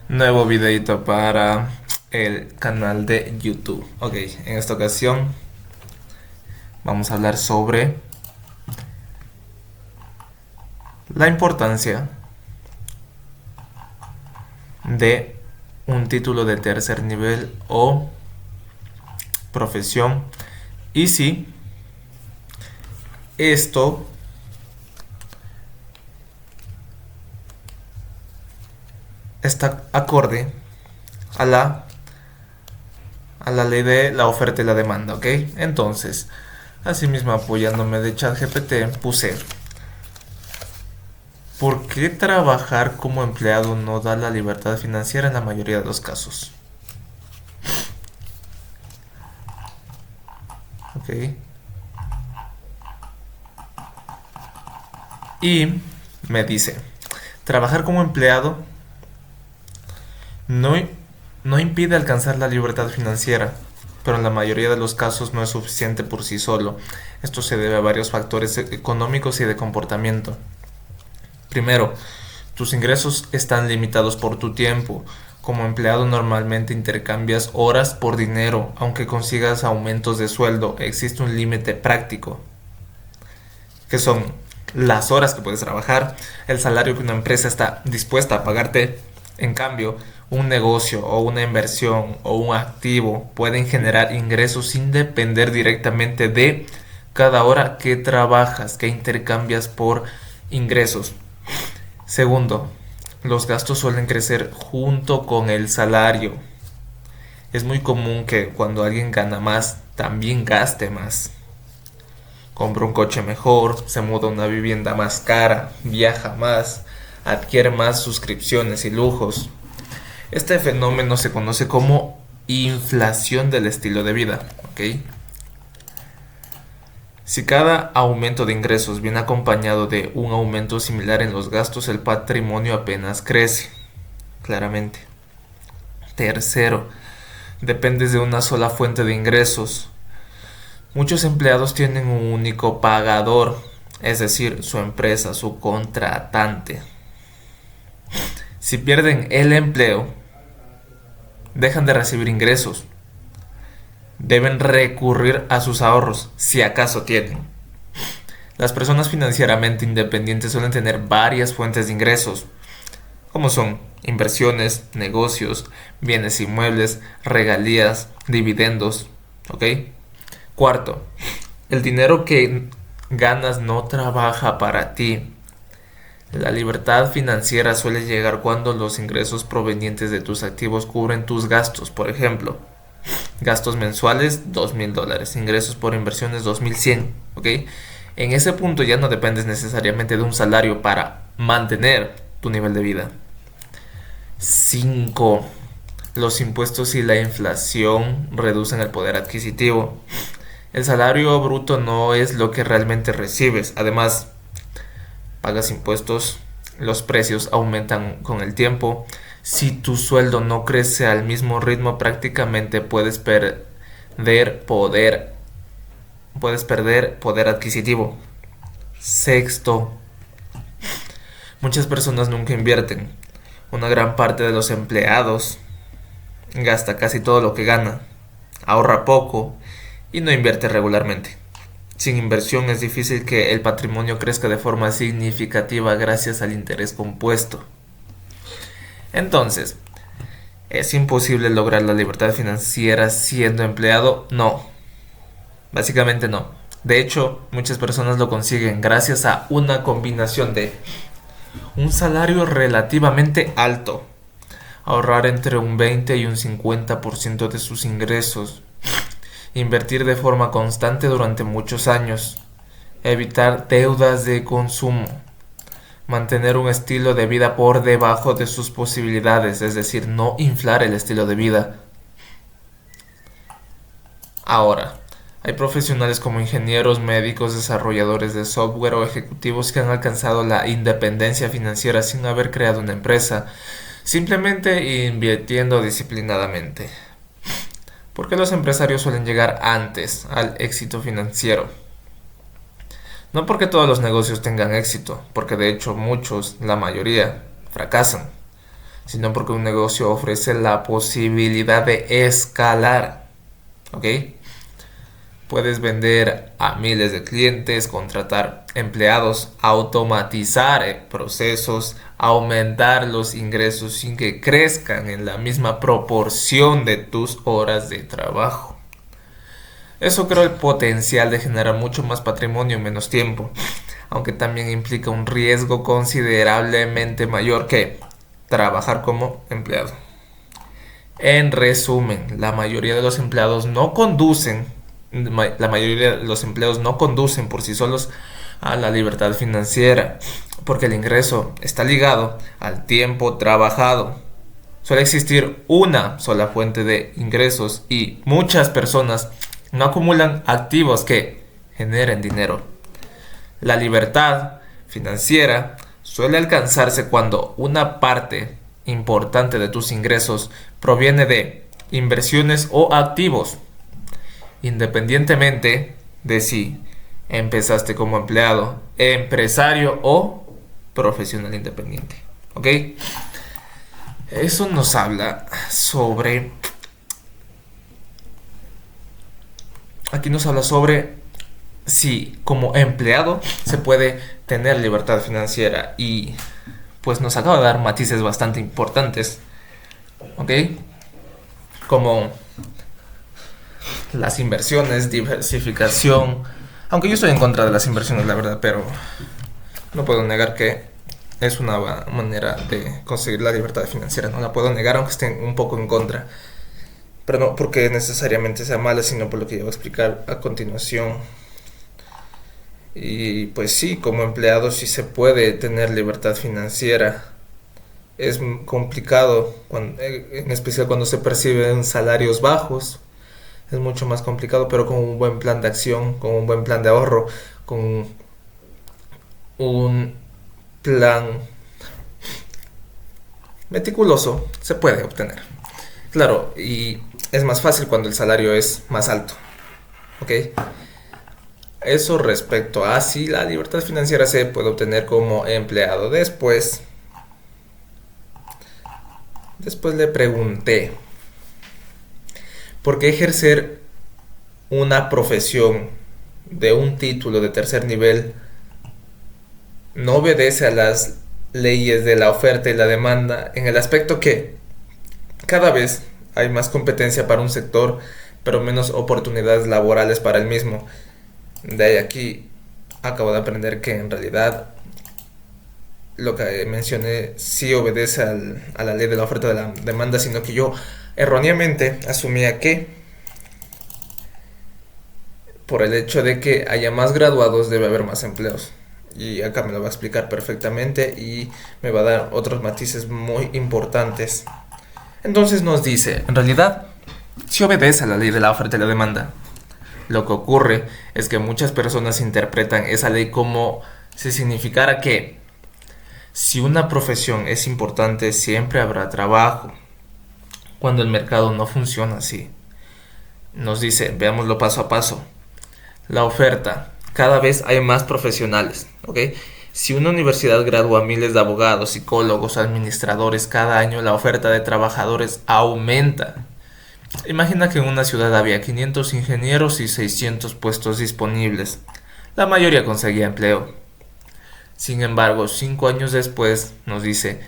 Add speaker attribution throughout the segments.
Speaker 1: Nuevo videito para el canal de YouTube. Ok, en esta ocasión vamos a hablar sobre la importancia de un título de tercer nivel o profesión y si esto está acorde a la ley de la oferta y la demanda, ¿ok? Entonces, asimismo apoyándome de ChatGPT, puse ¿por qué trabajar como empleado no da la libertad financiera en la mayoría de los casos? ¿Ok? Y me dice, trabajar como empleado no, no impide alcanzar la libertad financiera, pero en la mayoría de los casos no es suficiente por sí solo. Esto se debe a varios factores económicos y de comportamiento. Primero, tus ingresos están limitados por tu tiempo. Como empleado normalmente intercambias horas por dinero, aunque consigas aumentos de sueldo, existe un límite práctico, que son las horas que puedes trabajar, el salario que una empresa está dispuesta a pagarte. En cambio, un negocio o una inversión o un activo pueden generar ingresos sin depender directamente de cada hora que trabajas, que intercambias por ingresos. Segundo, los gastos suelen crecer junto con el salario. Es muy común que cuando alguien gana más, también gaste más. Compra un coche mejor, se muda a una vivienda más cara, viaja más, adquiere más suscripciones y lujos. Este fenómeno se conoce como inflación del estilo de vida, ¿ok? Si cada aumento de ingresos viene acompañado de un aumento similar en los gastos, el patrimonio apenas crece, claramente. Tercero, dependes de una sola fuente de ingresos. Muchos empleados tienen un único pagador, es decir, su empresa, su contratante. Si pierden el empleo, dejan de recibir ingresos. Deben recurrir a sus ahorros, si acaso tienen. Las personas financieramente independientes suelen tener varias fuentes de ingresos, como son inversiones, negocios, bienes inmuebles, regalías, dividendos, ¿ok? Cuarto, el dinero que ganas no trabaja para ti. La libertad financiera suele llegar cuando los ingresos provenientes de tus activos cubren tus gastos. Por ejemplo, gastos mensuales $2,000, ingresos por inversiones 2,100, ¿ok? En ese punto ya no dependes necesariamente de un salario para mantener tu nivel de vida. 5. Los impuestos y la inflación reducen el poder adquisitivo. El salario bruto no es lo que realmente recibes. Además, pagas impuestos, los precios aumentan con el tiempo. Si tu sueldo no crece al mismo ritmo, prácticamente puedes perder poder adquisitivo. Sexto, muchas personas nunca invierten. Una gran parte de los empleados gasta casi todo lo que gana, ahorra poco y no invierte regularmente. Sin inversión es difícil que el patrimonio crezca de forma significativa gracias al interés compuesto. Entonces, ¿es imposible lograr la libertad financiera siendo empleado? No, básicamente no. De hecho, muchas personas lo consiguen gracias a una combinación de un salario relativamente alto, ahorrar entre un 20 y un 50% de sus ingresos, invertir de forma constante durante muchos años, evitar deudas de consumo, mantener un estilo de vida por debajo de sus posibilidades, es decir, no inflar el estilo de vida. Ahora, hay profesionales como ingenieros, médicos, desarrolladores de software o ejecutivos que han alcanzado la independencia financiera sin haber creado una empresa, simplemente invirtiendo disciplinadamente. ¿Por qué los empresarios suelen llegar antes al éxito financiero? No porque todos los negocios tengan éxito, porque de hecho muchos, la mayoría, fracasan, sino porque un negocio ofrece la posibilidad de escalar, ¿ok? Puedes vender a miles de clientes, contratar empleados, automatizar procesos, aumentar los ingresos sin que crezcan en la misma proporción de tus horas de trabajo. Eso creo el potencial de generar mucho más patrimonio en menos tiempo, aunque también implica un riesgo considerablemente mayor que trabajar como empleado. En resumen, la mayoría de los empleados no conducen, la mayoría de los empleos no conducen por sí solos a la libertad financiera, porque el ingreso está ligado al tiempo trabajado. Suele existir una sola fuente de ingresos y muchas personas no acumulan activos que generen dinero. La libertad financiera suele alcanzarse cuando una parte importante de tus ingresos proviene de inversiones o activos, independientemente de si empezaste como empleado, empresario o profesional independiente. ¿Ok? Eso nos habla sobre... Aquí nos habla sobre si como empleado se puede tener libertad financiera y pues nos acaba de dar matices bastante importantes, ¿ok? Como las inversiones, diversificación, aunque yo estoy en contra de las inversiones, la verdad, pero no puedo negar que es una manera de conseguir la libertad financiera, no la puedo negar aunque esté un poco en contra, pero no porque necesariamente sea mala, sino por lo que yo voy a explicar a continuación. Y pues sí, como empleado sí se puede tener libertad financiera. Es complicado, en especial cuando se perciben salarios bajos. Es mucho más complicado, pero con un buen plan de acción, con un buen plan de ahorro, con un plan meticuloso, se puede obtener. Claro, y es más fácil cuando el salario es más alto. ¿Ok? Eso respecto a si la libertad financiera se puede obtener como empleado. Después le pregunté, ¿por qué ejercer una profesión de un título de tercer nivel no obedece a las leyes de la oferta y la demanda en el aspecto que cada vez hay más competencia para un sector, pero menos oportunidades laborales para el mismo? De ahí aquí acabo de aprender que en realidad lo que mencioné sí obedece a la ley de la oferta y de la demanda, sino que yo erróneamente asumía que por el hecho de que haya más graduados debe haber más empleos. Y acá me lo va a explicar perfectamente y me va a dar otros matices muy importantes. Entonces nos dice, en realidad, si obedece a la ley de la oferta y la demanda. Lo que ocurre es que muchas personas interpretan esa ley como si significara que si una profesión es importante siempre habrá trabajo, cuando el mercado no funciona así. Nos dice, veámoslo paso a paso. La oferta. Cada vez hay más profesionales, ¿ok? Si una universidad gradúa miles de abogados, psicólogos, administradores cada año, la oferta de trabajadores aumenta. Imagina que en una ciudad había 500 ingenieros y 600 puestos disponibles. La mayoría conseguía empleo. Sin embargo, 5 años después, nos dice,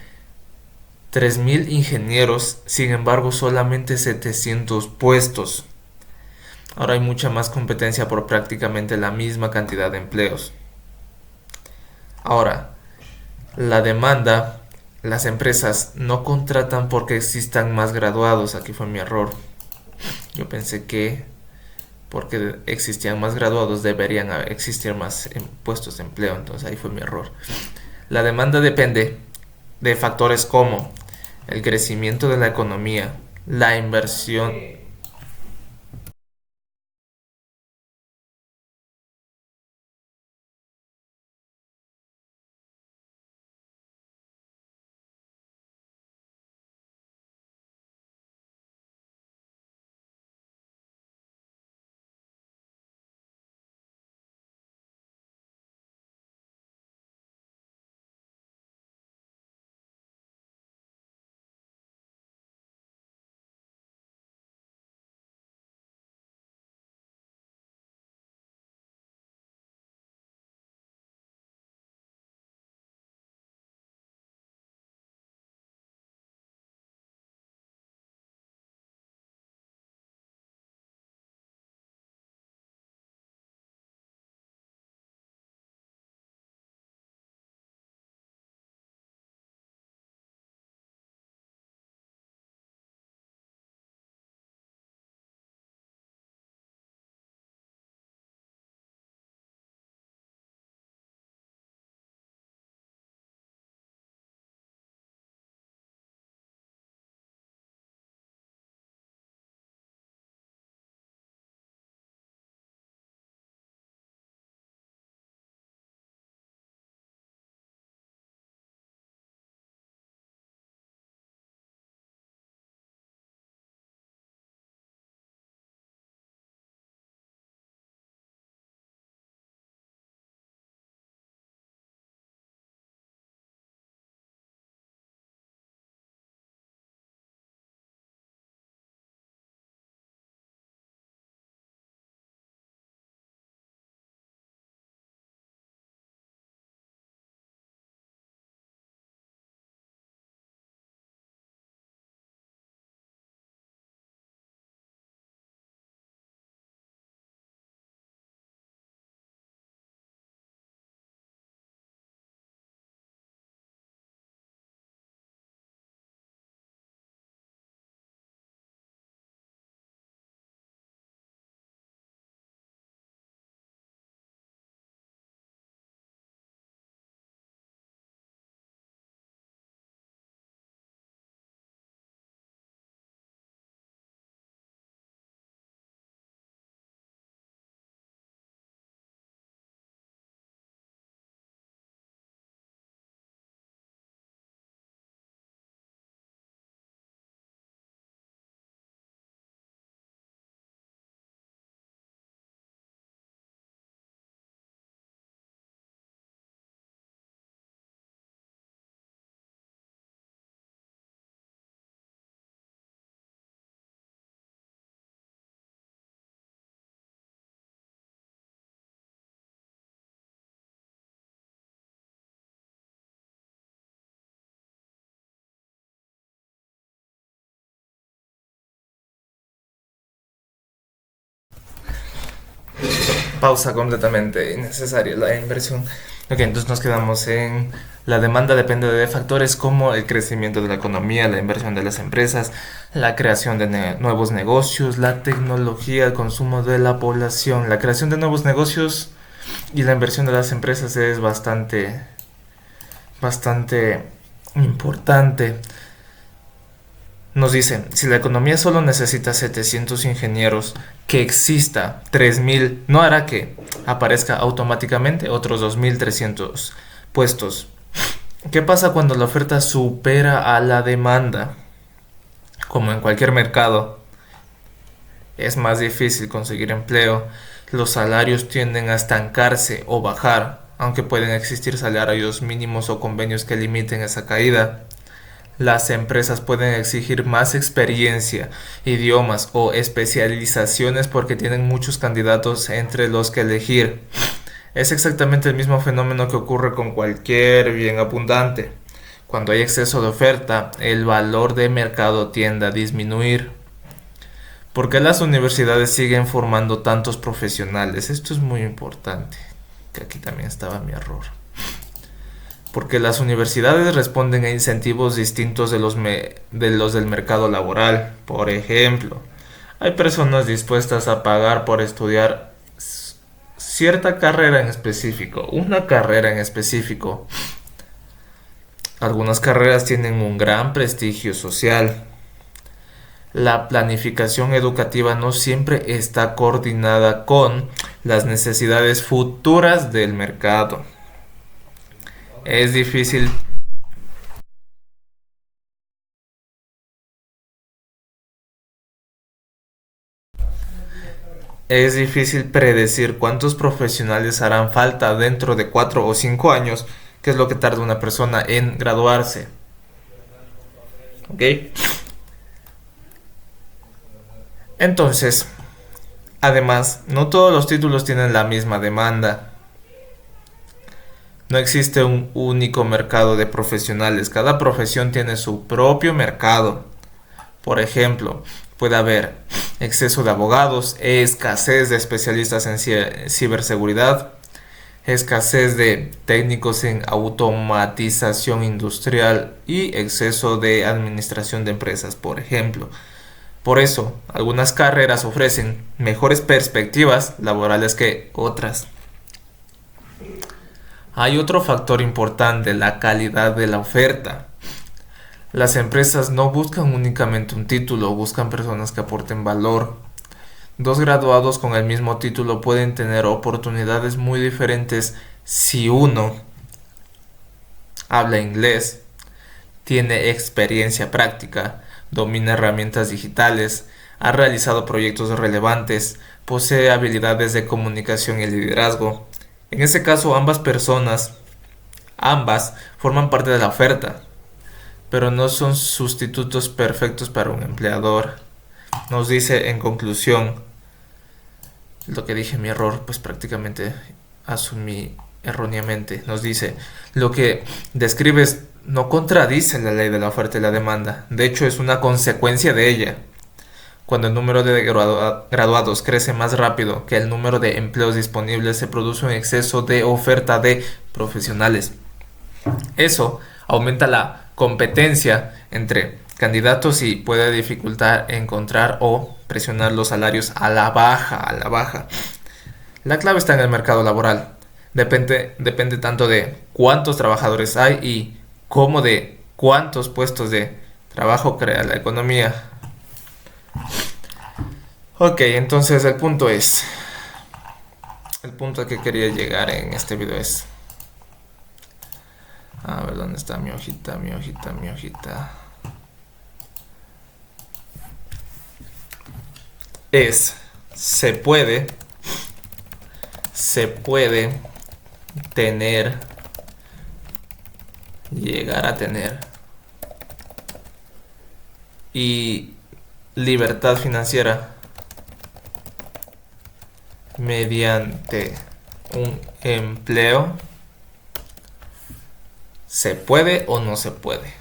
Speaker 1: 3000 ingenieros, sin embargo, solamente 700 puestos. Ahora hay mucha más competencia por prácticamente la misma cantidad de empleos. Ahora, la demanda, las empresas no contratan porque existan más graduados. Aquí fue mi error. Yo pensé que porque existían más graduados deberían existir más puestos de empleo. Entonces ahí fue mi error. La demanda depende de factores como el crecimiento de la economía, la inversión pausa completamente innecesaria la inversión. Ok, entonces nos quedamos en la demanda depende de factores como el crecimiento de la economía, la inversión de las empresas, la creación de nuevos negocios, la tecnología, el consumo de la población. La creación de nuevos negocios y la inversión de las empresas es bastante importante. Nos dice, si la economía solo necesita 700 ingenieros, que exista 3000 no hará que aparezca automáticamente otros 2300 puestos. ¿Qué pasa cuando la oferta supera a la demanda? Como en cualquier mercado, es más difícil conseguir empleo, los salarios tienden a estancarse o bajar, aunque pueden existir salarios mínimos o convenios que limiten esa caída. Las empresas pueden exigir más experiencia, idiomas o especializaciones porque tienen muchos candidatos entre los que elegir. Es exactamente el mismo fenómeno que ocurre con cualquier bien abundante. Cuando hay exceso de oferta, el valor de mercado tiende a disminuir. ¿Por qué las universidades siguen formando tantos profesionales? Esto es muy importante, que aquí también estaba mi error. Porque las universidades responden a incentivos distintos de los del mercado laboral. Por ejemplo, hay personas dispuestas a pagar por estudiar cierta carrera en específico, una carrera en específico. Algunas carreras tienen un gran prestigio social. La planificación educativa no siempre está coordinada con las necesidades futuras del mercado. Es difícil Es difícil predecir cuántos profesionales harán falta dentro de 4 o 5 años, que es lo que tarda una persona en graduarse. ¿Ok? Entonces, además, no todos los títulos tienen la misma demanda. No existe un único mercado de profesionales. Cada profesión tiene su propio mercado. Por ejemplo, puede haber exceso de abogados, escasez de especialistas en ciberseguridad, escasez de técnicos en automatización industrial y exceso de administración de empresas, por ejemplo. Por eso, algunas carreras ofrecen mejores perspectivas laborales que otras. Hay otro factor importante, la calidad de la oferta. Las empresas no buscan únicamente un título, buscan personas que aporten valor. Dos graduados con el mismo título pueden tener oportunidades muy diferentes si uno habla inglés, tiene experiencia práctica, domina herramientas digitales, ha realizado proyectos relevantes, posee habilidades de comunicación y liderazgo. En ese caso, ambas forman parte de la oferta, pero no son sustitutos perfectos para un empleador. Nos dice en conclusión, lo que dije mi error, pues prácticamente asumí erróneamente. Nos dice, lo que describes no contradice la ley de la oferta y la demanda, de hecho es una consecuencia de ella. Cuando el número de graduados crece más rápido que el número de empleos disponibles, se produce un exceso de oferta de profesionales. Eso aumenta la competencia entre candidatos y puede dificultar encontrar o presionar los salarios a la baja. La clave está en el mercado laboral. Depende tanto de cuántos trabajadores hay y como de cuántos puestos de trabajo crea la economía. Ok, entonces el punto al que quería llegar en este video es, a ver dónde está mi hojita. Es, se puede tener, llegar a tener, y libertad financiera mediante un empleo. ¿Se puede o no se puede?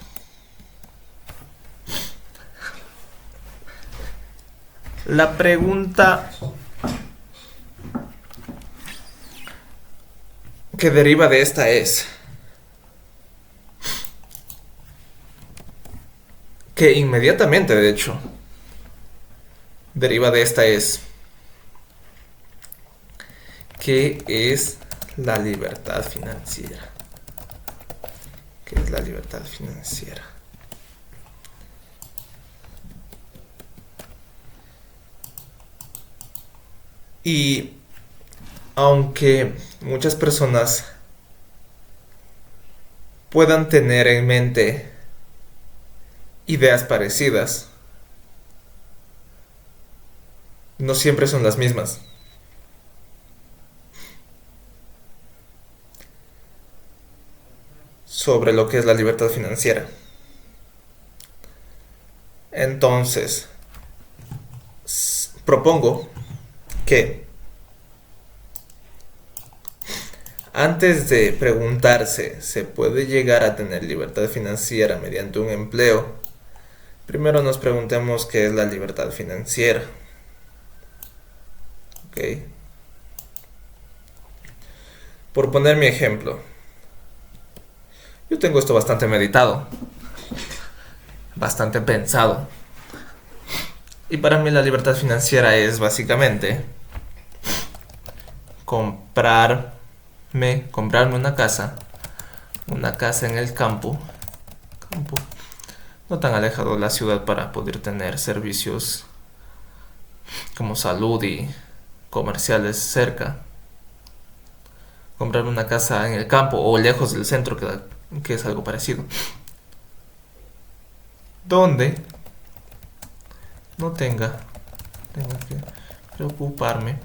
Speaker 1: La pregunta que deriva de esta es que inmediatamente, de hecho, deriva de esta es ¿qué es la libertad financiera? ¿Qué es la libertad financiera? Y aunque muchas personas puedan tener en mente ideas parecidas, no siempre son las mismas sobre lo que es la libertad financiera. Entonces, propongo que antes de preguntarse ¿se puede llegar a tener libertad financiera mediante un empleo? Primero nos preguntemos qué es la libertad financiera. ¿Ok? Por poner mi ejemplo, yo tengo esto bastante meditado, bastante pensado. Y para mí la libertad financiera es básicamente comprarme una casa en el campo, no tan alejado de la ciudad para poder tener servicios como salud y comerciales cerca. Comprarme una casa en el campo o lejos del centro, que es algo parecido. Donde no tenga que preocuparme,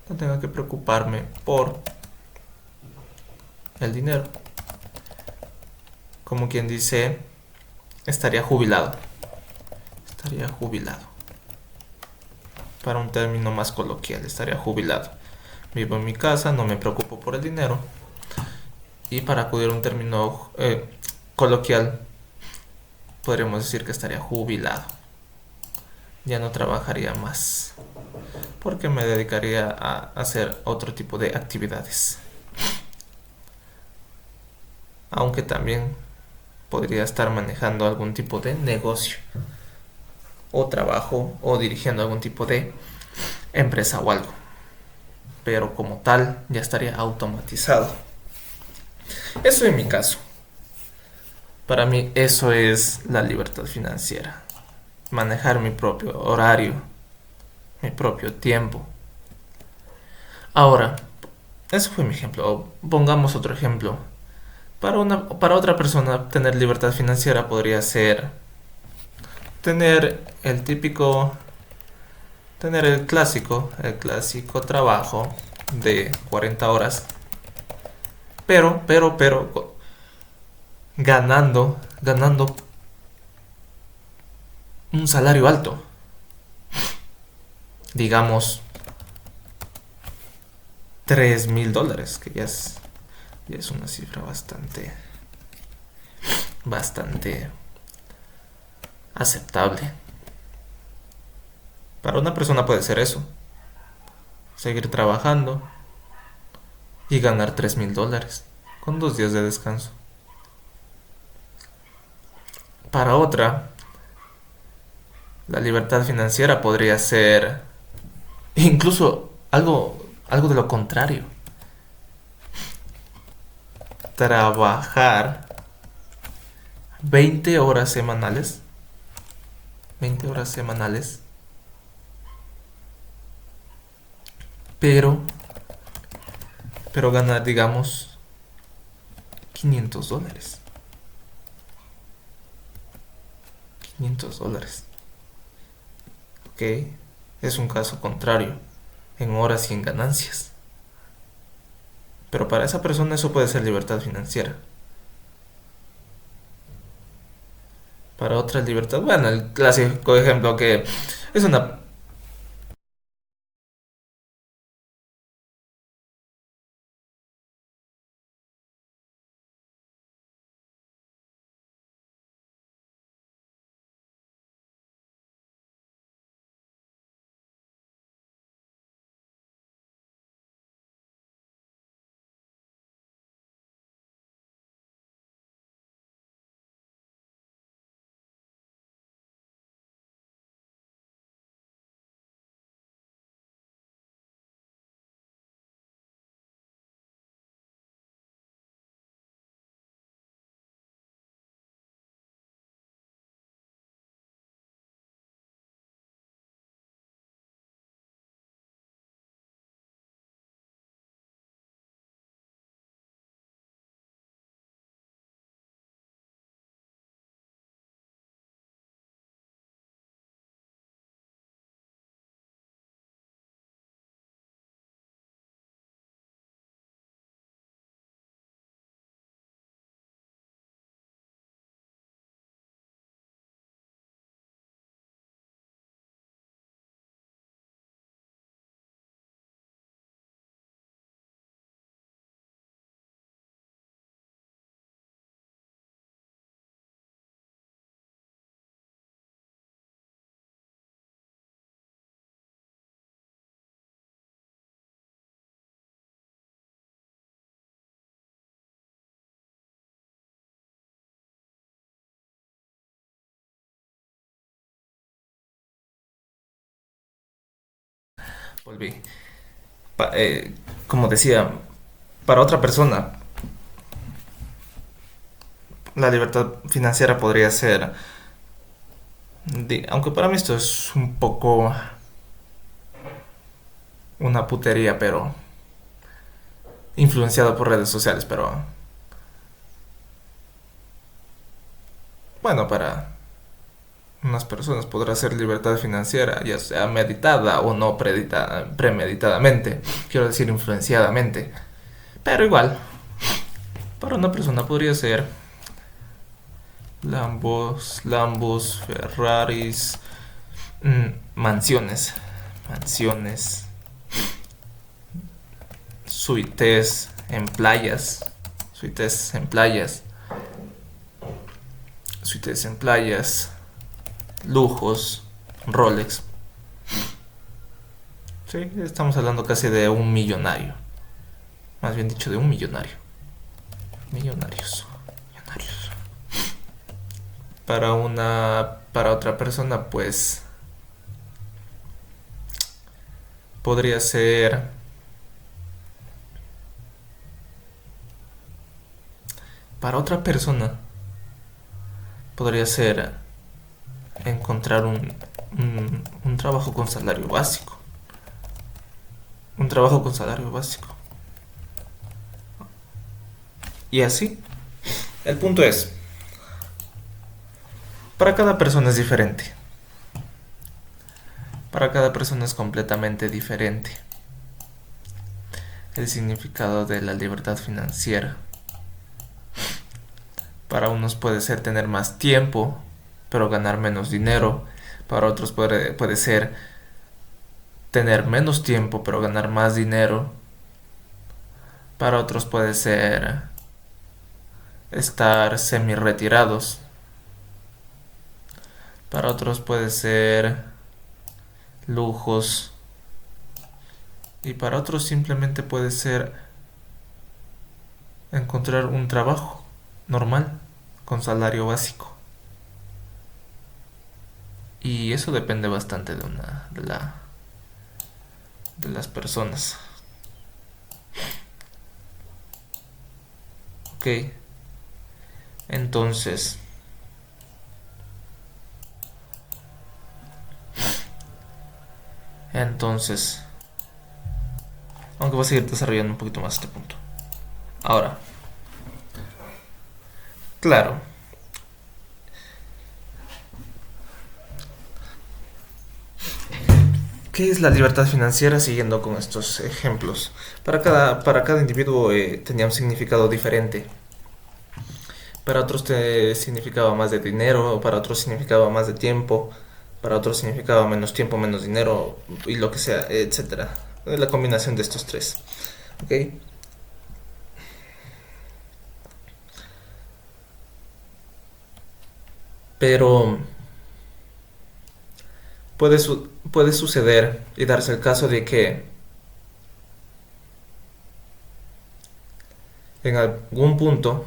Speaker 1: no tenga que preocuparme por el dinero. Como quien dice, estaría jubilado. Estaría jubilado. Para un término más coloquial, estaría jubilado. Vivo en mi casa, no me preocupo por el dinero. Y para acudir a un término coloquial, podríamos decir que estaría jubilado. Ya no trabajaría más, porque me dedicaría a hacer otro tipo de actividades. Aunque también podría estar manejando algún tipo de negocio o trabajo o dirigiendo algún tipo de empresa o algo. Pero como tal ya estaría automatizado. Eso en mi caso. Para mí eso es la libertad financiera. Manejar mi propio horario, mi propio tiempo. Ahora, eso fue mi ejemplo. Pongamos otro ejemplo. Para otra persona, tener libertad financiera podría ser tener el clásico trabajo de 40 horas, pero ganando un salario alto, digamos $3,000, que ya es una cifra bastante aceptable. Para una persona puede ser eso, seguir trabajando y ganar $3,000 con 2 días de descanso. Para otra, la libertad financiera podría ser incluso algo de lo contrario. Trabajar 20 horas semanales, 20 horas semanales, pero, pero ganar, digamos, $500. $500. Ok, es un caso contrario, en horas y en ganancias. Pero para esa persona eso puede ser libertad financiera. Para otra libertad, bueno, el clásico ejemplo que es una Volví. Pa- eh, Como decía, para otra persona, la libertad financiera podría ser, aunque para mí esto es un poco una putería, pero influenciado por redes sociales, pero bueno, para unas personas podrá ser libertad financiera, ya sea meditada o no premeditadamente, quiero decir influenciadamente, pero igual, para una persona podría ser Lambos, Ferraris, mansiones, mansiones, suites en playas, suites en playas, lujos, Rolex. Sí, estamos hablando casi de un millonario. Más bien dicho, de un millonario. Millonarios. Millonarios. Para otra persona, pues podría ser, para otra persona podría ser encontrar un trabajo con salario básico. Un trabajo con salario básico. Y así. El punto es, para cada persona es diferente. Para cada persona es completamente diferente el significado de la libertad financiera. Para unos puede ser tener más tiempo, pero ganar menos dinero. Para otros puede ser tener menos tiempo, pero ganar más dinero. Para otros puede ser estar semi retirados. Para otros puede ser lujos. Y para otros simplemente puede ser encontrar un trabajo normal con salario básico. Y eso depende bastante de las personas. Ok, entonces, entonces, aunque voy a seguir desarrollando un poquito más este punto. Ahora, claro, ¿qué es la libertad financiera? Siguiendo con estos ejemplos. Para cada individuo tenía un significado diferente. Para otros te significaba más de dinero, para otros significaba más de tiempo, para otros significaba menos tiempo, menos dinero y lo que sea, etcétera. La combinación de estos tres. ¿Ok? Pero puede suceder y darse el caso de que en algún punto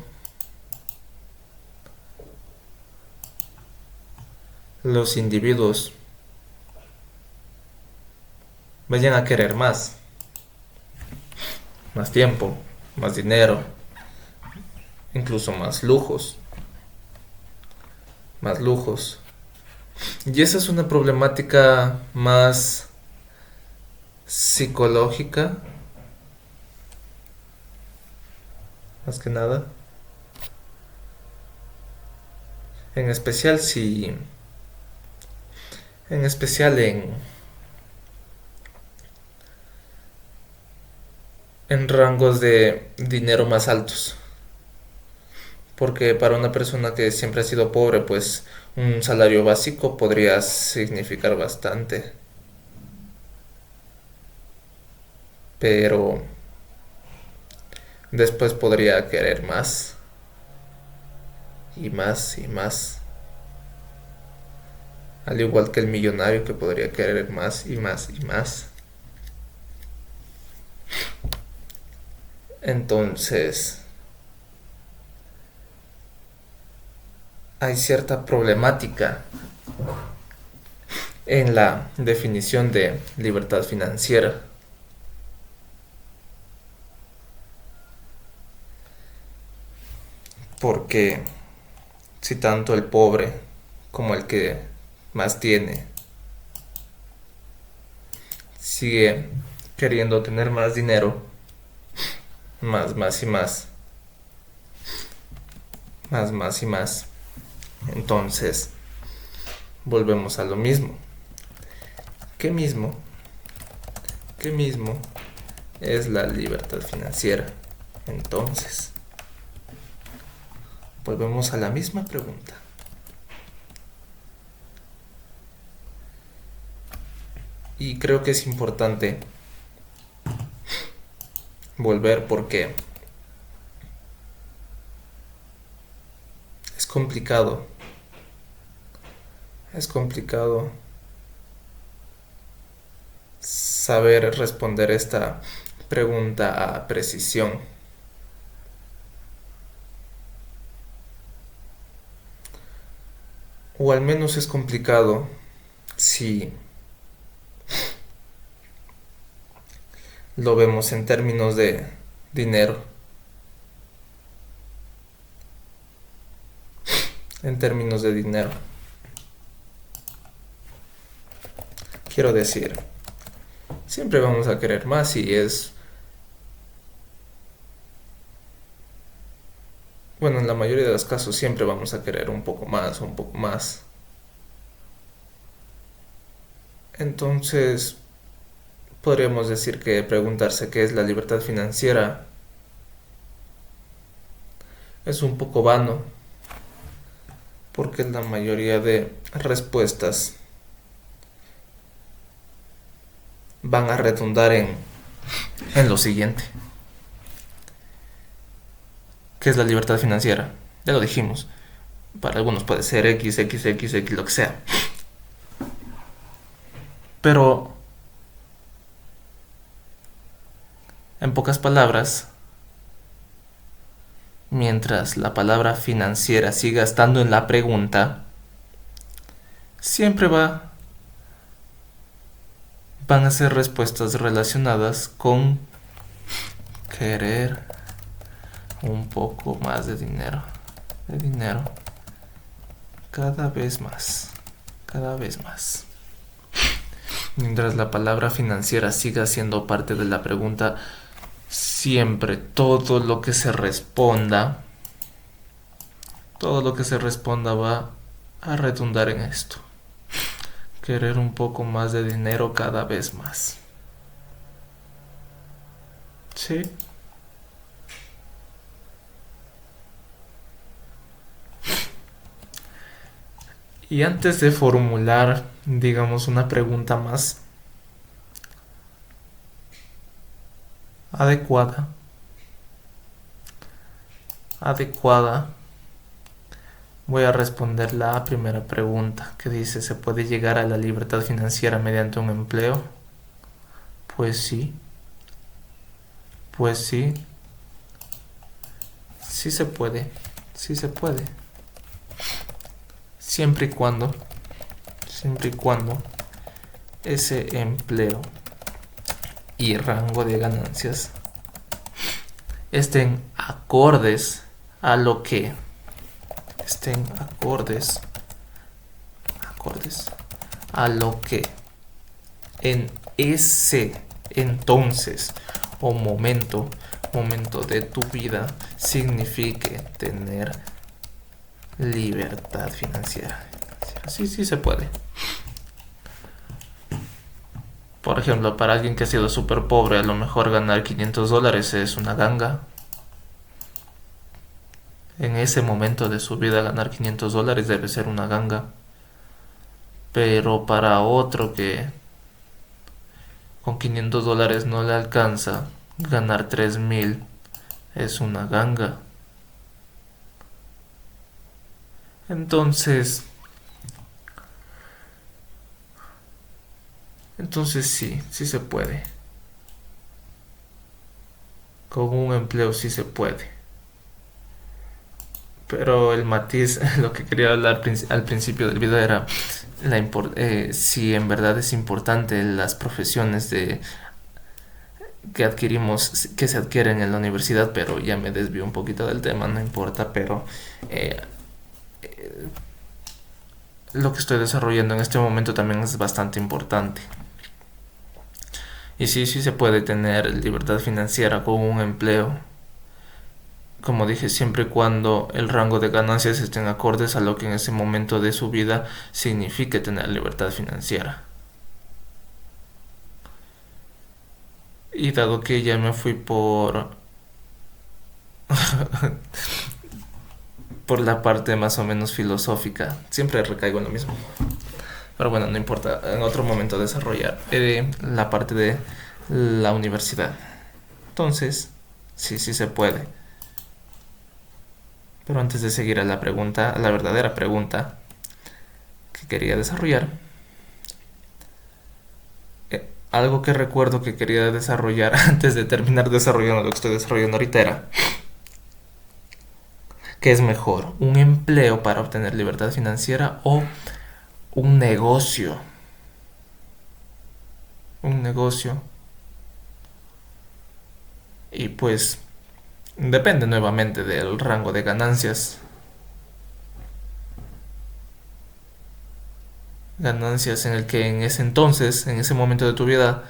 Speaker 1: los individuos vayan a querer más tiempo, más dinero, incluso más lujos. Y esa es una problemática más psicológica, más que nada. En especial si, en especial en rangos de dinero más altos. Porque para una persona que siempre ha sido pobre, pues un salario básico podría significar bastante. Pero después podría querer más y más y más. Al igual que el millonario que podría querer más y más y más. Entonces, hay cierta problemática en la definición de libertad financiera. Porque si tanto el pobre como el que más tiene sigue queriendo tener más dinero, más y más, entonces volvemos a lo mismo. ¿Qué mismo? ¿Qué mismo es la libertad financiera? Entonces, volvemos a la misma pregunta. Y creo que es importante volver porque es complicado. Es complicado saber responder esta pregunta a precisión. O al menos es complicado si lo vemos en términos de dinero. En términos de dinero. Quiero decir, siempre vamos a querer más y es... Bueno, en la mayoría de los casos siempre vamos a querer un poco más, un poco más. Entonces, podríamos decir que preguntarse qué es la libertad financiera es un poco vano, porque la mayoría de respuestas van a redundar en lo siguiente. ¿Qué es la libertad financiera? Ya lo dijimos. Para algunos puede ser X, X, X, X, lo que sea. Pero, en pocas palabras, mientras la palabra financiera siga estando en la pregunta, siempre van a ser respuestas relacionadas con querer un poco más de dinero, cada vez más, cada vez más. Mientras la palabra financiera siga siendo parte de la pregunta, siempre todo lo que se responda va a redundar en esto. Querer un poco más de dinero cada vez más. ¿Sí? Y antes de formular, digamos, una pregunta más adecuada, voy a responder la primera pregunta que dice, ¿se puede llegar a la libertad financiera mediante un empleo? Pues sí, sí se puede, siempre y cuando ese empleo y rango de ganancias estén acordes a lo que en ese entonces o momento de tu vida signifique tener libertad financiera. Sí se puede. Por ejemplo, para alguien que ha sido súper pobre, a lo mejor ganar $500 es una ganga. En ese momento de su vida ganar $500 debe ser una ganga. Pero para otro que con $500 no le alcanza, ganar 3,000 es una ganga. Entonces sí se puede. Con un empleo sí se puede. Pero el matiz, lo que quería hablar al principio del video era si en verdad es importante las profesiones que adquirimos, que se adquieren en la universidad, pero ya me desvío un poquito del tema, no importa, pero eh, lo que estoy desarrollando en este momento también es bastante importante. Y sí, sí se puede tener libertad financiera con un empleo, como dije, siempre y cuando el rango de ganancias estén acordes a lo que en ese momento de su vida signifique tener libertad financiera. Y dado que ya me fui por la parte más o menos filosófica, siempre recaigo en lo mismo. Pero bueno, no importa, en otro momento desarrollar la parte de la universidad. Entonces, sí, sí se puede. Pero antes de seguir a la pregunta, a la verdadera pregunta que quería desarrollar, algo que recuerdo que quería desarrollar antes de terminar desarrollando lo que estoy desarrollando ahorita era: ¿qué es mejor? ¿Un empleo para obtener libertad financiera o un negocio? Un negocio. Y pues depende nuevamente del rango de ganancias. Ganancias en el que en ese entonces, en ese momento de tu vida,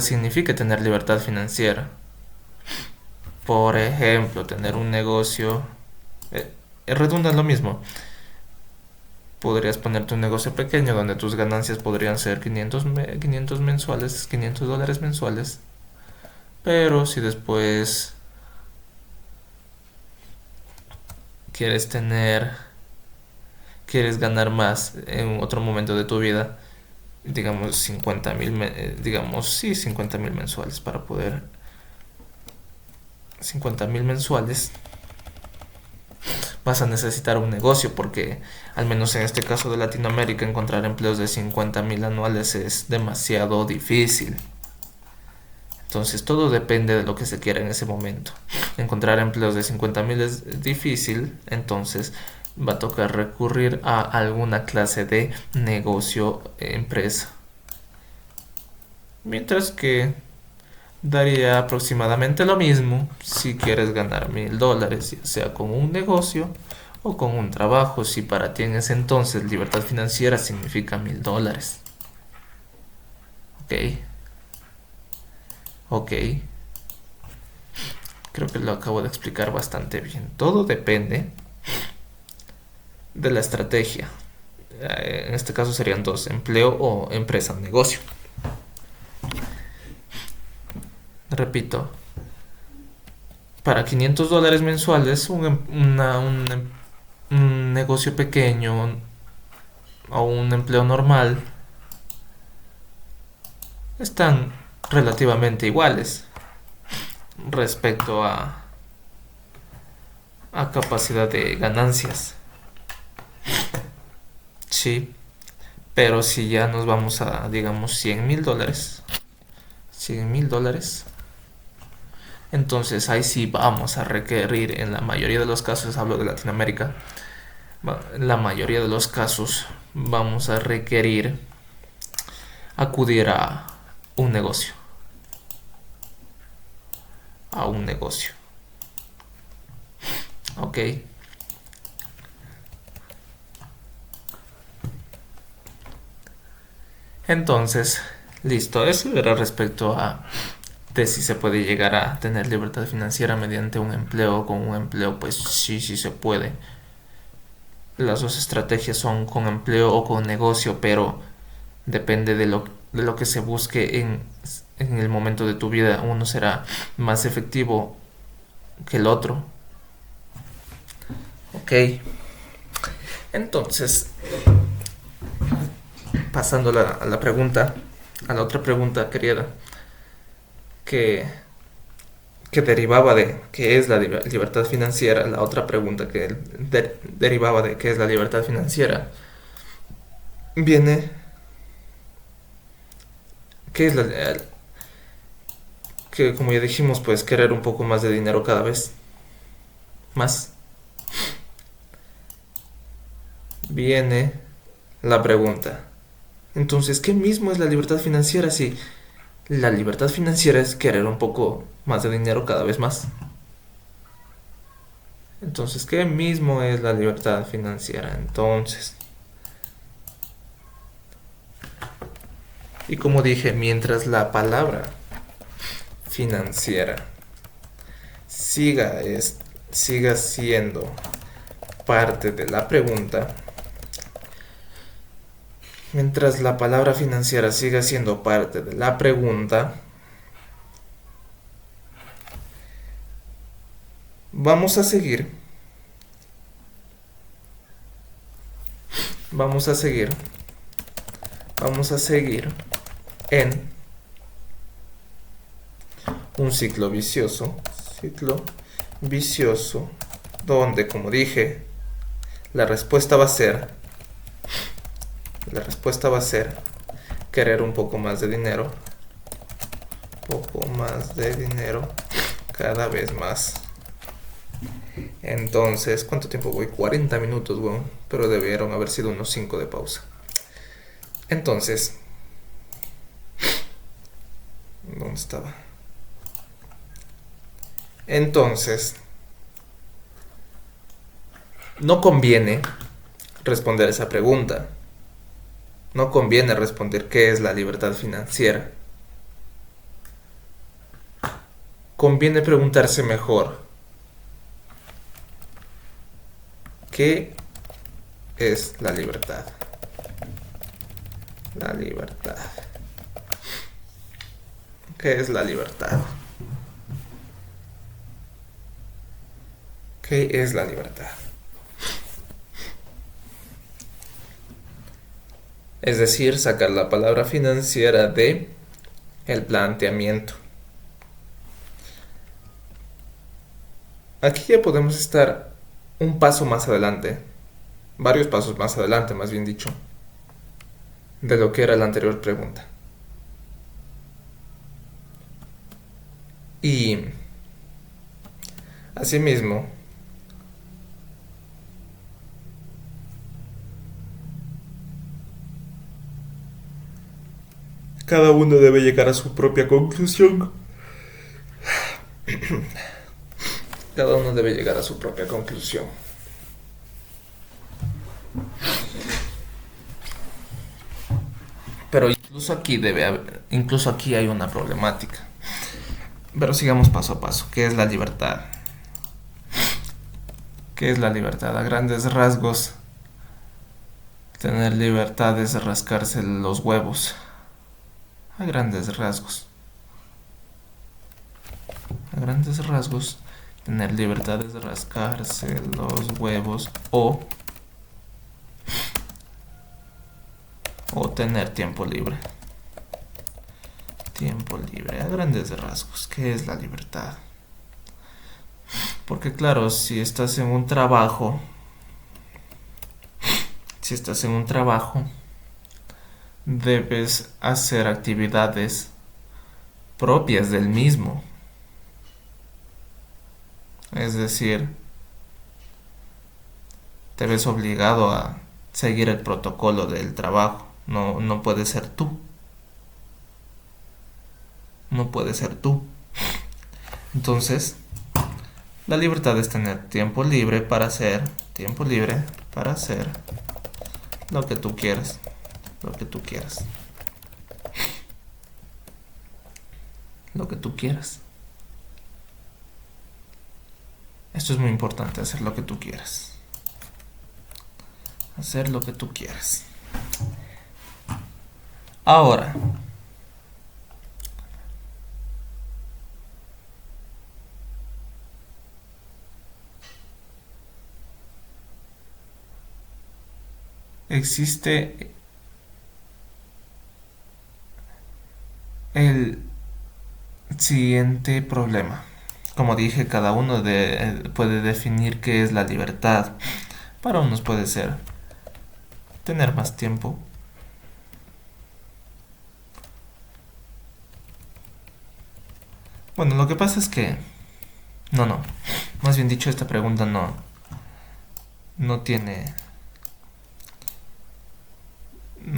Speaker 1: significa tener libertad financiera. Por ejemplo, tener un negocio, redunda en lo mismo. Podrías ponerte un negocio pequeño donde tus ganancias podrían ser 500 mensuales, $500 mensuales. Pero si después quieres tener, quieres ganar más en otro momento de tu vida, digamos 50,000, digamos sí, 50,000 mensuales para poder, 50,000 mensuales, vas a necesitar un negocio porque al menos en este caso de Latinoamérica encontrar empleos de 50,000 anuales es demasiado difícil. Entonces todo depende de lo que se quiera en ese momento. Encontrar empleos de 50,000 es difícil, entonces va a tocar recurrir a alguna clase de negocio, empresa. Mientras que daría aproximadamente lo mismo si quieres ganar $1,000, ya sea con un negocio o con un trabajo, si para ti en ese entonces libertad financiera significa $1,000. Ok, ok, creo que lo acabo de explicar bastante bien. Todo depende de la estrategia. En este caso serían dos: empleo o empresa, negocio. Repito, para $500 mensuales, un negocio pequeño o un empleo normal están relativamente iguales respecto a capacidad de ganancias. Sí, pero si ya nos vamos a, digamos, $100,000, $100,000, entonces ahí sí vamos a requerir, en la mayoría de los casos, hablo de Latinoamérica, en la mayoría de los casos vamos a requerir acudir un negocio, a un negocio. Ok, entonces, listo, eso era respecto a de si se puede llegar a tener libertad financiera mediante un empleo o con un empleo. Pues sí, sí se puede. Las dos estrategias son con empleo o con negocio, pero depende de lo que se busque en el momento de tu vida. Uno será más efectivo que el otro. Ok, entonces, pasando a la pregunta, a la otra pregunta querida, que, que derivaba de qué es la libertad financiera, la otra pregunta que derivaba de qué es la libertad financiera, viene, ¿qué es que como ya dijimos, pues querer un poco más de dinero cada vez más? viene la pregunta. Entonces, ¿qué mismo es la libertad financiera si la libertad financiera es querer un poco más de dinero cada vez más? Entonces, ¿qué mismo es la libertad financiera? Entonces, y como dije, mientras la palabra financiera siga, siga siendo parte de la pregunta, mientras la palabra financiera siga siendo parte de la pregunta, vamos a seguir, vamos a seguir, vamos a seguir en un ciclo vicioso, donde, como dije, la respuesta va a ser, la respuesta va a ser querer un poco más de dinero, poco más de dinero, cada vez más. Entonces, ¿cuánto tiempo voy? 40 minutos, weón. Pero debieron haber sido unos 5 de pausa. Entonces, ¿dónde estaba? Entonces, no conviene responder esa pregunta. No conviene responder qué es la libertad financiera. Conviene preguntarse mejor qué es la libertad. La libertad. ¿Qué es la libertad? ¿Qué es la libertad? Es decir, sacar la palabra financiera de el planteamiento. Aquí ya podemos estar un paso más adelante, varios pasos más adelante, más bien dicho, de lo que era la anterior pregunta. Y asimismo, cada uno debe llegar a su propia conclusión. Cada uno debe llegar a su propia conclusión. Pero incluso aquí hay una problemática. Pero sigamos paso a paso. ¿Qué es la libertad? ¿Qué es la libertad? A grandes rasgos, tener libertad es rascarse los huevos. A grandes rasgos. A grandes rasgos, tener libertad es rascarse los huevos o tener tiempo libre. Tiempo libre, a grandes rasgos. ¿Qué es la libertad? Porque claro, si estás en un trabajo, debes hacer actividades propias del mismo. Es decir, te ves obligado a seguir el protocolo del trabajo. No puedes ser tú. No puedes ser tú. Entonces, la libertad es tener tiempo libre para hacer lo que tú quieras. Lo que tú quieras. Lo que tú quieras. Esto es muy importante, hacer lo que tú quieras. Hacer lo que tú quieras. Ahora, existe el siguiente problema. Como dije, cada uno puede definir qué es la libertad. Para unos puede ser tener más tiempo. Bueno, lo que pasa es que no. Más bien dicho, esta pregunta no tiene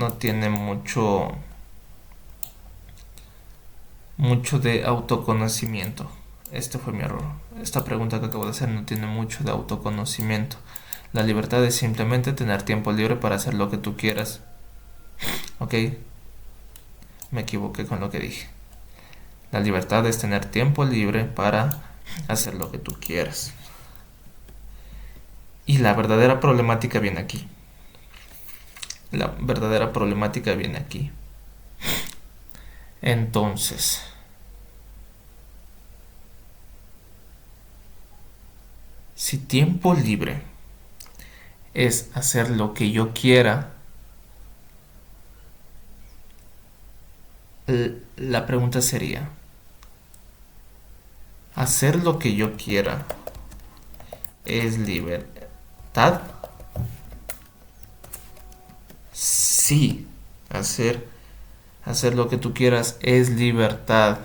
Speaker 1: no tiene mucho de autoconocimiento. Este fue mi error. Esta pregunta que acabo de hacer no tiene mucho de autoconocimiento. La libertad es simplemente tener tiempo libre para hacer lo que tú quieras. ¿Ok? Me equivoqué con lo que dije. La libertad es tener tiempo libre para hacer lo que tú quieras. Y la verdadera problemática viene aquí. La verdadera problemática viene aquí. Entonces, si tiempo libre es hacer lo que yo quiera, la pregunta sería, ¿hacer lo que yo quiera es libertad? Sí, hacer lo que tú quieras es libertad.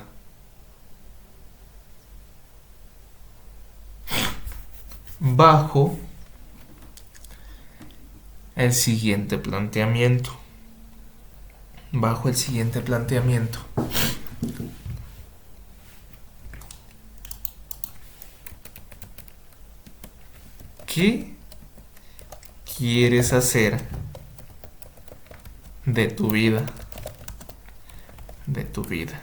Speaker 1: Bajo el siguiente planteamiento. Bajo el siguiente planteamiento. ¿Qué quieres hacer de tu vida? De tu vida.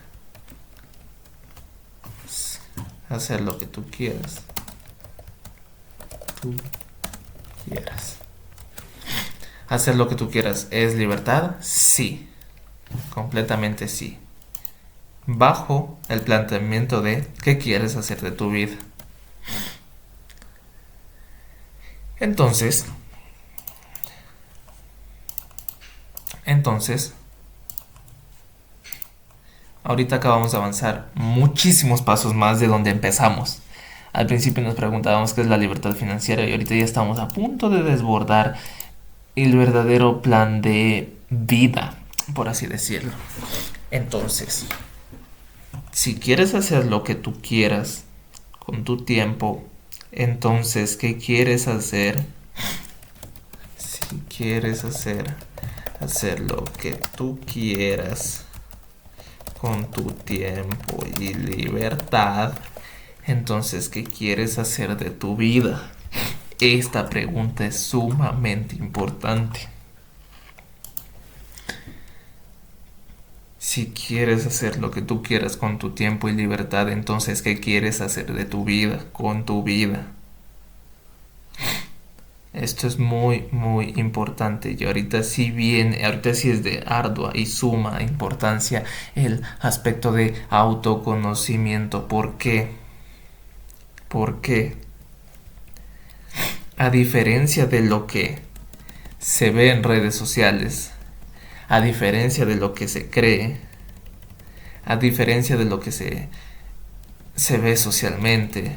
Speaker 1: Hacer lo que tú quieras. Tú quieras. Hacer lo que tú quieras es libertad, sí, completamente sí. Bajo el planteamiento de qué quieres hacer de tu vida. Entonces, ahorita acabamos de avanzar muchísimos pasos más de donde empezamos. Al principio nos preguntábamos qué es la libertad financiera y ahorita ya estamos a punto de desbordar el verdadero plan de vida, por así decirlo. Entonces, si quieres hacer lo que tú quieras con tu tiempo, entonces, ¿qué quieres hacer? Si quieres hacer lo que tú quieras con tu tiempo y libertad, entonces, ¿qué quieres hacer de tu vida? Esta pregunta es sumamente importante. Si quieres hacer lo que tú quieras con tu tiempo y libertad, entonces, ¿qué quieres hacer de tu vida, con tu vida? Esto es muy, muy importante y ahorita sí es de ardua y suma importancia el aspecto de autoconocimiento. ¿Por qué? Porque a diferencia de lo que se ve en redes sociales, a diferencia de lo que se cree, a diferencia de lo que se ve socialmente,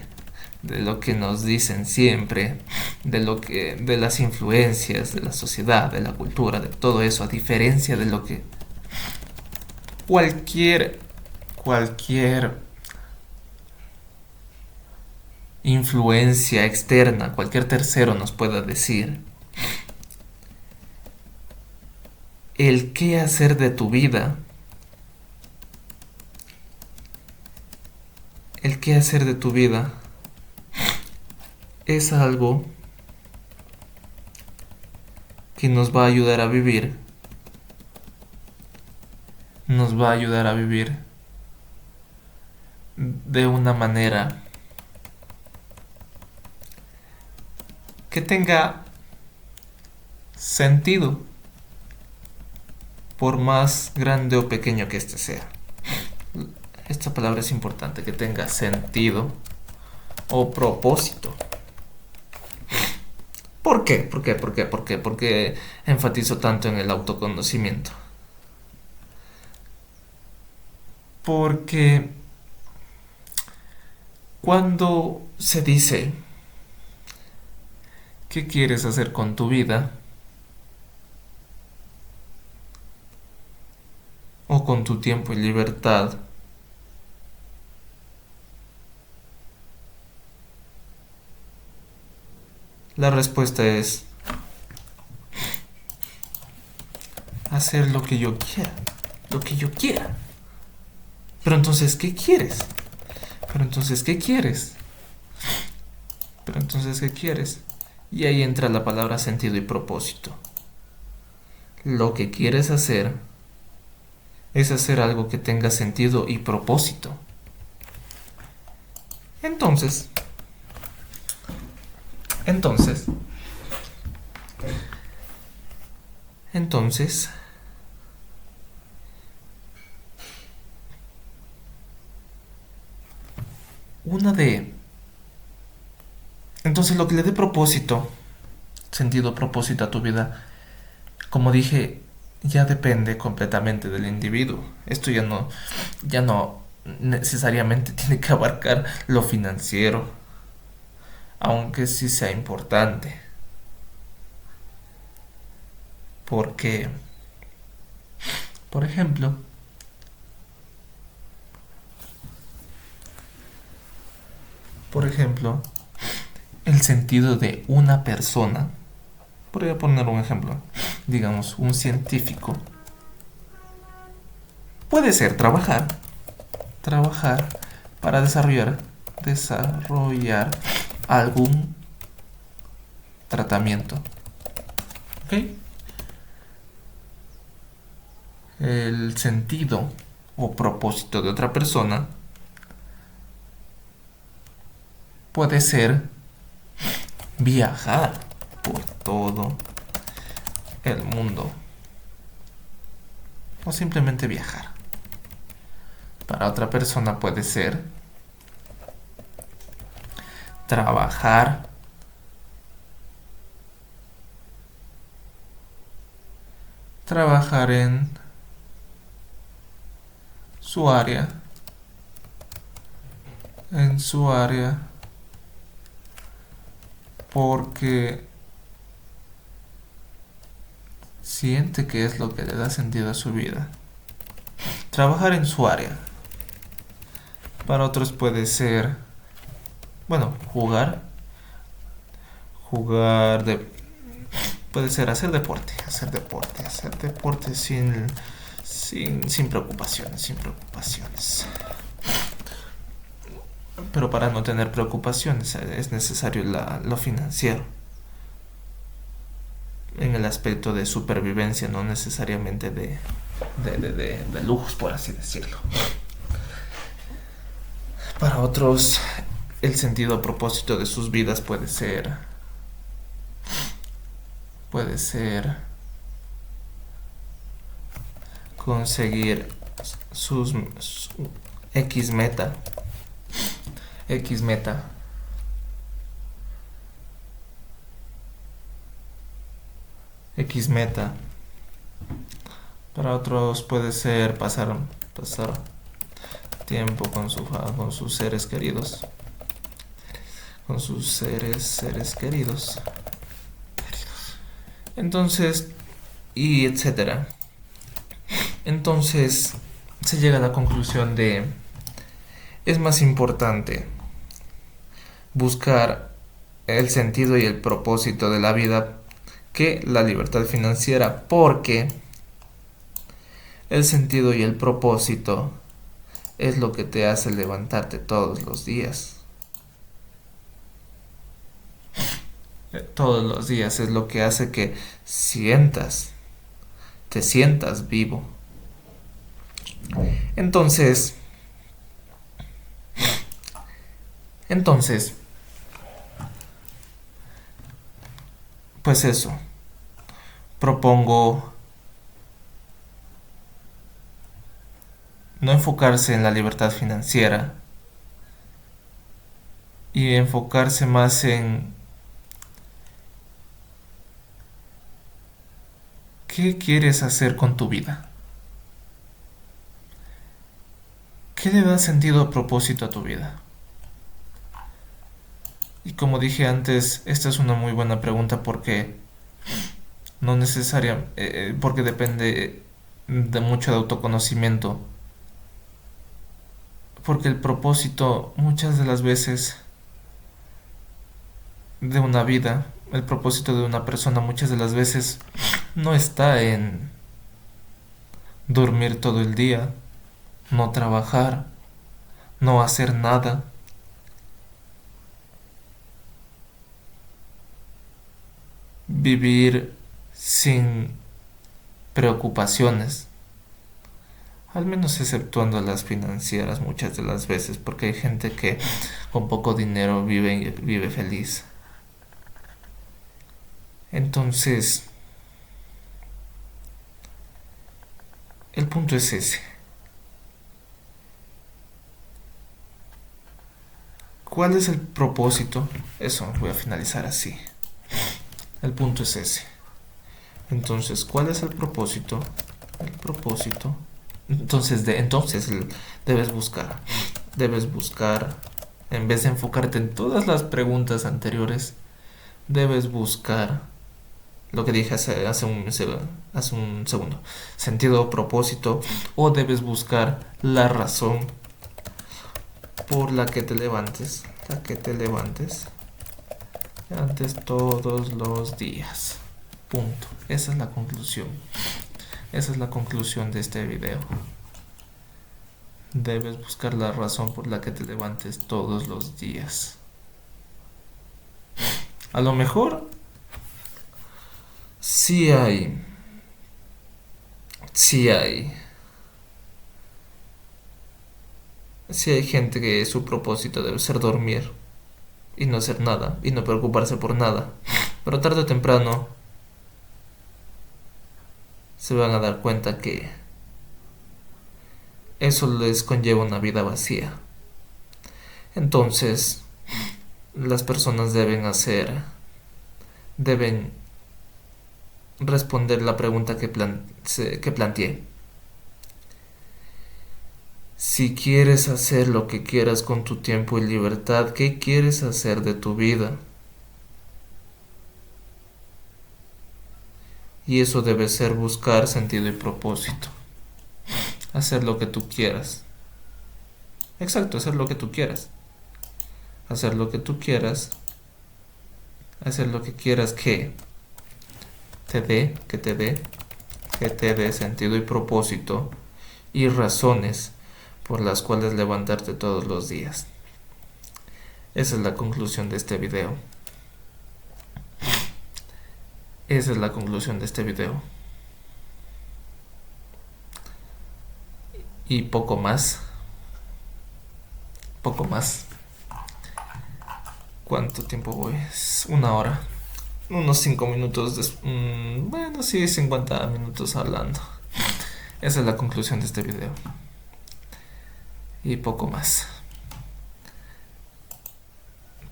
Speaker 1: de lo que nos dicen siempre, de las influencias de la sociedad, de la cultura, de todo eso, a diferencia de lo que cualquier influencia externa, cualquier tercero nos pueda decir, el qué hacer de tu vida, el qué hacer de tu vida es algo que nos va a ayudar a vivir, nos va a ayudar a vivir de una manera que tenga sentido, por más grande o pequeño que este sea. Esta palabra es importante, que tenga sentido o propósito. ¿Por qué? ¿Por qué enfatizo tanto en el autoconocimiento? Porque cuando se dice qué quieres hacer con tu vida o con tu tiempo y libertad, la respuesta es hacer lo que yo quiera. Lo que yo quiera. Pero entonces, ¿qué quieres? Pero entonces, ¿qué quieres? Pero entonces, ¿qué quieres? Y ahí entra la palabra sentido y propósito. Lo que quieres hacer es hacer algo que tenga sentido y propósito. Entonces, entonces, entonces, una de... Entonces lo que le dé propósito, sentido, propósito a tu vida, como dije, ya depende completamente del individuo. Esto ya no necesariamente tiene que abarcar lo financiero, aunque sí sea importante. Porque, por ejemplo, por ejemplo, el sentido de una persona, podría poner un ejemplo, digamos, un científico, puede ser trabajar para desarrollar algún tratamiento. ¿Ok? El sentido o propósito de otra persona puede ser viajar por todo el mundo o simplemente viajar. Para otra persona puede ser trabajar en su área, porque siente que es lo que le da sentido a su vida. Trabajar en su área. Para otros puede ser, bueno, jugar de, puede ser hacer deporte sin preocupaciones. Pero para no tener preocupaciones es necesario lo financiero. En el aspecto de supervivencia, no necesariamente de lujos, por así decirlo. Para otros, el sentido a propósito de sus vidas puede ser conseguir su X meta. X meta. X meta. Para otros puede ser pasar tiempo con sus seres queridos. Con sus seres queridos. Entonces, y etcétera. Entonces, se llega a la conclusión de: es más importante buscar el sentido y el propósito de la vida que la libertad financiera, porque el sentido y el propósito es lo que te hace levantarte todos los días. Todos los días es lo que hace que te sientas vivo. Entonces, pues eso, propongo no enfocarse en la libertad financiera y enfocarse más en qué quieres hacer con tu vida. ¿Qué le da sentido a propósito a tu vida? Y como dije antes, esta es una muy buena pregunta porque no necesariamente, porque depende de mucho de autoconocimiento. Porque el propósito muchas de las veces de una vida, el propósito de una persona muchas de las veces no está dormir todo el día, no trabajar, no hacer nada, vivir sin preocupaciones, al menos exceptuando las financieras muchas de las veces, porque hay gente que con poco dinero vive feliz. Entonces, el punto es ese. ¿Cuál es el propósito? Eso voy a finalizar así. El punto es ese. Entonces, ¿cuál es el propósito? El propósito. Entonces debes buscar, en vez de enfocarte en todas las preguntas anteriores, debes buscar lo que dije hace un segundo, sentido o propósito, o debes buscar la razón por la que te levantes todos los días. Punto. Esa es la conclusión. Esa es la conclusión de este video. Debes buscar la razón por la que te levantes todos los días. A lo mejor sí hay, sí hay, sí hay gente que su propósito debe ser dormir y no hacer nada y no preocuparse por nada. Pero tarde o temprano se van a dar cuenta que eso les conlleva una vida vacía. Entonces, las personas deben responder la pregunta que planteé. Si quieres hacer lo que quieras con tu tiempo y libertad, ¿qué quieres hacer de tu vida? Y eso debe ser buscar sentido y propósito. Hacer lo que tú quieras. Exacto, hacer lo que tú quieras. Hacer lo que tú quieras. Hacer lo que quieras que te dé sentido y propósito y razones por las cuales levantarte todos los días. Esa es la conclusión de este video. Esa es la conclusión de este video. Y poco más. Poco más. ¿Cuánto tiempo voy? Es 1 hora. Unos 5 minutos. Bueno, sí, 50 minutos hablando. Esa es la conclusión de este video. Y poco más.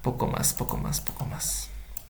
Speaker 1: Poco más.